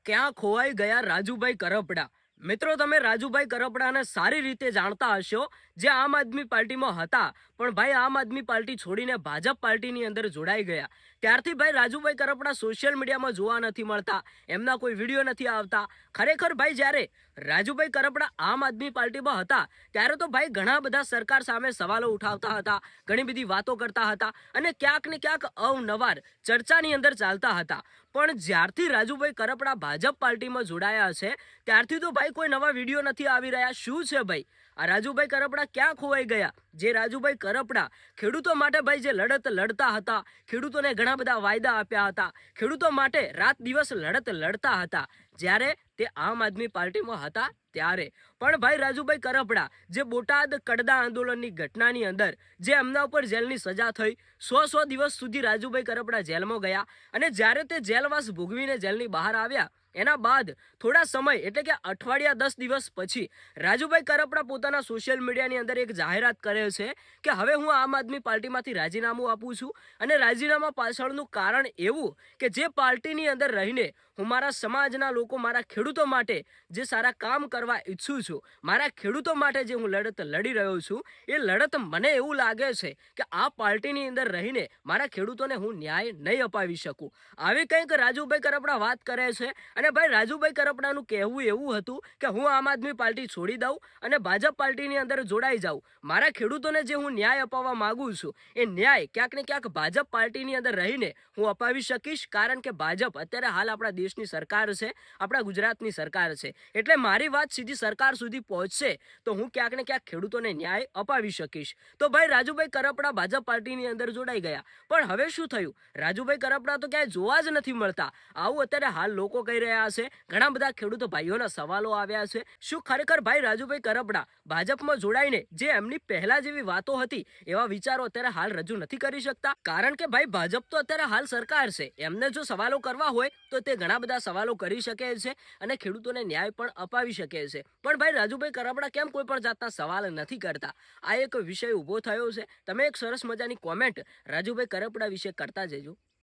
ક્યાં ખોવાઈ ગયા રાજુભાઈ કરપડા? મિત્રો, તમે રાજુભાઈ કરપડાને સારી રીતે જાણતા હશો, જે આમ આદમી પાર્ટીમાં હતા, પણ ભાઈ આમ આદમી પાર્ટી છોડીને ભાજપ પાર્ટીની અંદર જોડાઈ ગયા. ત્યારથી ભાઈ રાજુભાઈ કરપડા સોશિયલ મીડિયામાં જોવા નથી મળતા, એમના કોઈ વિડીયો નથી આવતા. ખરેખર ભાઈ જ્યારે રાજુભાઈ કરપડા આમ આદમી પાર્ટીમાં હતા ત્યારે તો ભાઈ ઘણા બધા સરકાર સામે સવાલો ઉઠાવતા હતા, ઘણી બધી વાતો કરતા હતા અને ક્યાંક ને ક્યાંક અવનવાર ચર્ચાની અંદર ચાલતા હતા. પણ જ્યારથી રાજુભાઈ કરપડા ભાજપ પાર્ટીમાં જોડાયા છે ત્યારથી તો ભાઈ કોઈ નવા વિડીયો નથી આવી રહ્યા. શું છે ભાઈ આ રાજુભાઈ કરપડા ક્યાં ખોવાઈ ગયા? જે રાજુભાઈ કરપડા ખેડૂતો માટે ભાઈ જે લડત લડતા હતા, ખેડૂતોને ઘણા બધા વાયદા આપ્યા હતા, ખેડૂતો માટે રાત દિવસ લડત લડતા હતા જ્યારે તે આમ આદમી પાર્ટીમાં હતા ત્યારે. પણ ભાઈ રાજુભાઈ કરપડા જે બોટાદ કડદા આંદોલનની ઘટનાની અંદર જે એમના ઉપર જેલની સજા થઈ, 100 દિવસ સુધી રાજુભાઈ કરપડા જેલમાં ગયા અને જ્યારે તે જેલવાસ ભોગવીને જેલની બહાર આવ્યા એના બાદ થોડા સમય એટલે કે અઠવાડિયા 10 દિવસ પછી રાજુભાઈ કરપડા પોતાના સોશિયલ મીડિયાની અંદર એક જાહેરાત કરે છે કે હવે હું આમ આદમી પાર્ટીમાંથી રાજીનામું આપું છું અને રાજીનામા પાછળનું કારણ એવું કે જે પાર્ટીની અંદર રહીને હું મારા સમાજના લોકો, મારા ખેડૂતો માટે જે સારા કામ કરવા ઈચ્છું છું, મારા ખેડૂતો માટે જે હું લડત લડી રહ્યો છું, એ લડત મને એવું લાગે છે કે આ પાર્ટીની અંદર રહીને મારા ખેડૂતોને હું ન્યાય નહીં અપાવી શકું. આવી કંઈક રાજુભાઈ કરપડા વાત કરે છે. અને ભાઈ રાજુભાઈ કરપડાનું કહેવું એવું હતું કે હું આમ આદમી પાર્ટી છોડી દઉં અને ભાજપ પાર્ટીની અંદર જોડાઈ જાઉં. મારા ખેડૂતોને જે હું ન્યાય અપાવવા માંગુ છું એ ન્યાય ક્યાંક ને ક્યાંક ભાજપ પાર્ટીની અંદર રહીને હું અપાવી શકીશ, કારણ કે ભાજપ અત્યારે હાલ આપણા દેશની સરકાર છે, આપણા ગુજરાતની સરકાર છે. એટલે મારી વાત સીધી સરકાર સુધી પહોંચશે તો હું ક્યાંક ને ક્યાંક ખેડૂતોને ન્યાય અપાવી શકીશ. તો ભાઈ રાજુભાઈ કરપડા ભાજપ પાર્ટીની અંદર જોડાઈ ગયા. પણ હવે શું થયું? રાજુભાઈ કરપડા તો ક્યાંય જોવા જ નથી મળતા. આવું અત્યારે હાલ લોકો કહી રહ્યા છે. ઘણા બધા ખેડૂતો ભાઈઓના સવાલો આવ્યા છે. શું ખરેખર ભાઈ રાજુભાઈ કરપડા ભાજપમાં જોડાઈને જે એમની પહેલા જેવી વાતો હતી એવા વિચારો અત્યારે હાલ રજૂ નથી કરી શકતા? કારણ કે ભાઈ ભાજપ તો અત્યારે હાલ સરકાર છે, એમને જો સવાલો કરવા હોય તો તે ઘણા બધા સવાલો કરી શકે છે અને ખેડૂતોને ન્યાય પણ અપાવી શકે છે. પણ ભાઈ રાજુભાઈ કરપડા કેમ કોઈ પણ જાતના સવાલ નથી કરતા? આ એક વિષય ઊભો થયો છે. તમે એક સરસ મજાની કોમેન્ટ રાજુભાઈ કરપડા વિશે કરતા જજો.